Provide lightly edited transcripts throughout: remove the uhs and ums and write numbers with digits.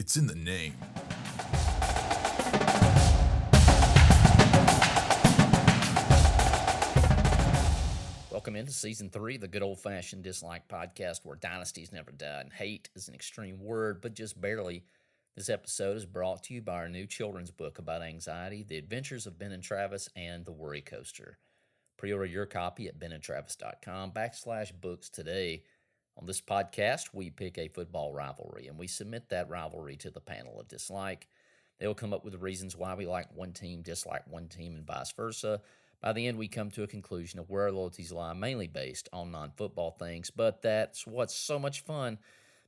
It's in the name. Welcome into Season 3 of the Good Old-Fashioned Dislike Podcast, where dynasties never die and hate is an extreme word, but just barely. This episode is brought to you by our new children's book about anxiety, The Adventures of Ben and Travis, and the Worrycoaster. Pre-order your copy at benandtravis.com/books today. On this podcast, we pick a football rivalry, and we submit that rivalry to the panel of dislike. They'll come up with the reasons why we like one team, dislike one team, and vice versa. By the end, we come to a conclusion of where our loyalties lie, mainly based on non-football things, but that's what's so much fun.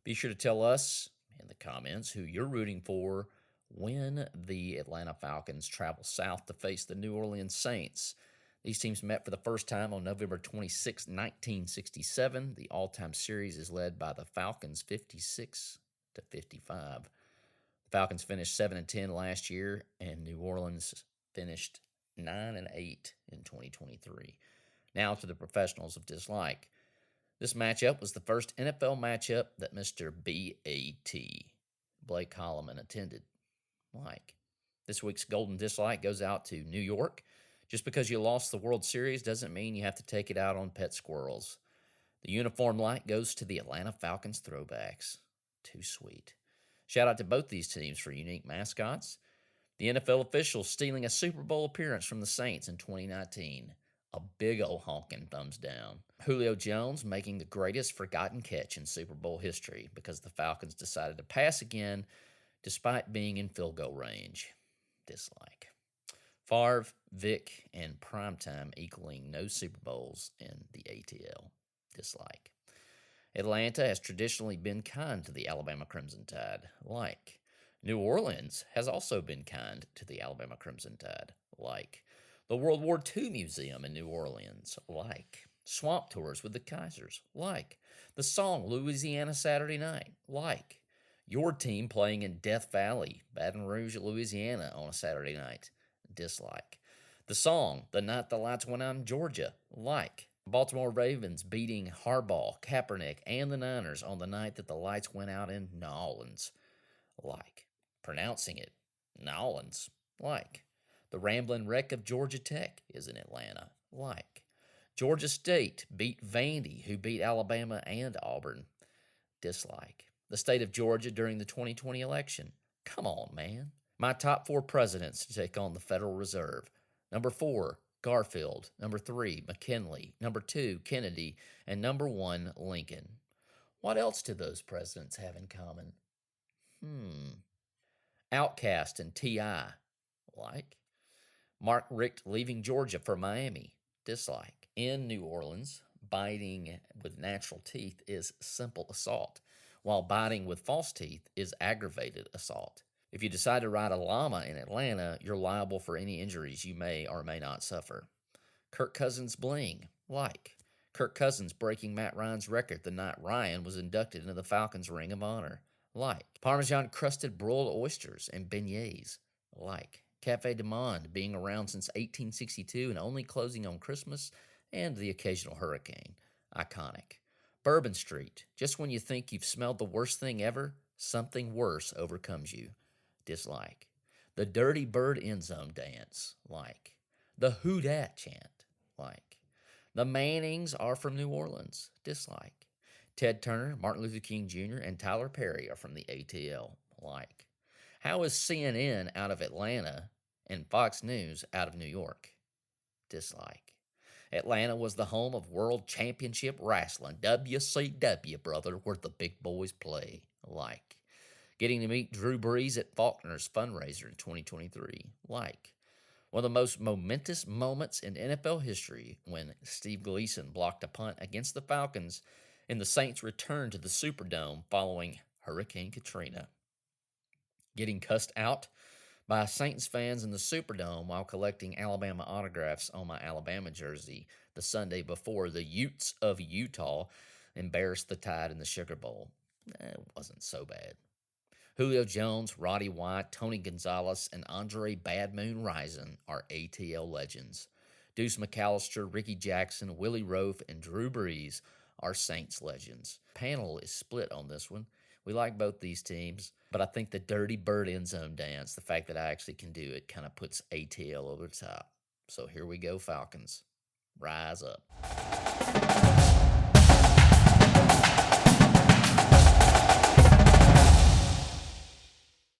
Be sure to tell us in the comments who you're rooting for when the Atlanta Falcons travel south to face the New Orleans Saints. These teams met for the first time on November 26, 1967. The all-time series is led by the Falcons 56-55. The Falcons finished 7-10 last year, and New Orleans finished 9-8 in 2023. Now to the professionals of dislike. This matchup was the first NFL matchup that Mr. B.A.T. Blake Holloman attended. This week's golden dislike goes out to New York. Just because you lost the World Series doesn't mean you have to take it out on pet squirrels. The uniform light goes to the Atlanta Falcons throwbacks. Too sweet. Shout out to both these teams for unique mascots. The NFL officials stealing a Super Bowl appearance from the Saints in 2019. A big ol' honking thumbs down. Julio Jones making the greatest forgotten catch in Super Bowl history because the Falcons decided to pass again despite being in field goal range. Dislike. Favre, Vic, and Primetime equaling no Super Bowls in the ATL. Dislike. Atlanta has traditionally been kind to the Alabama Crimson Tide. Like. New Orleans has also been kind to the Alabama Crimson Tide. Like. The World War II Museum in New Orleans. Like. Swamp tours with the Kaisers. Like. The song Louisiana Saturday Night. Like. Your team playing in Death Valley, Baton Rouge, Louisiana on a Saturday night. Dislike. The song The Night the Lights Went Out in Georgia. Like. Baltimore Ravens beating Harbaugh, Kaepernick, and the Niners on the night that the lights went out in New Orleans. Like. Pronouncing it, Nolans. Like. The rambling wreck of Georgia Tech is in Atlanta. Like. Georgia State beat Vandy, who beat Alabama and Auburn. Dislike. The state of Georgia during the 2020 election. Come on, man. My top 4 presidents to take on the Federal Reserve. Number 4, Garfield. Number 3, McKinley. Number 2, Kennedy. And number 1, Lincoln. What else do those presidents have in common? Outkast and T.I. Like. Mark Richt leaving Georgia for Miami. Dislike. In New Orleans, biting with natural teeth is simple assault, while biting with false teeth is aggravated assault. If you decide to ride a llama in Atlanta, you're liable for any injuries you may or may not suffer. Kirk Cousins bling. Like. Kirk Cousins breaking Matt Ryan's record the night Ryan was inducted into the Falcons Ring of Honor. Like. Parmesan-crusted broiled oysters and beignets. Like. Cafe du Monde being around since 1862 and only closing on Christmas, and the occasional hurricane. Iconic. Bourbon Street. Just when you think you've smelled the worst thing ever, something worse overcomes you. Dislike. The Dirty Bird End Zone dance. Like. The Who Dat chant. Like. The Mannings are from New Orleans. Dislike. Ted Turner, Martin Luther King Jr., and Tyler Perry are from the ATL. Like. How is CNN out of Atlanta and Fox News out of New York? Dislike. Atlanta was the home of World Championship Wrestling, WCW, brother, where the big boys play. Like. Getting to meet Drew Brees at Faulkner's fundraiser in 2023. Like. One of the most momentous moments in NFL history when Steve Gleason blocked a punt against the Falcons in the Saints' return to the Superdome following Hurricane Katrina. Getting cussed out by Saints fans in the Superdome while collecting Alabama autographs on my Alabama jersey the Sunday before the Utes of Utah embarrassed the Tide in the Sugar Bowl. It wasn't so bad. Julio Jones, Roddy White, Tony Gonzalez, and Andre Bad Moon Rison are ATL legends. Deuce McAllister, Ricky Jackson, Willie Roaf, and Drew Brees are Saints legends. Panel is split on this one, We like both these teams, but I think the dirty bird end zone dance, the fact that I actually can do it, kind of puts ATL over the top. So here we go, Falcons. Rise up.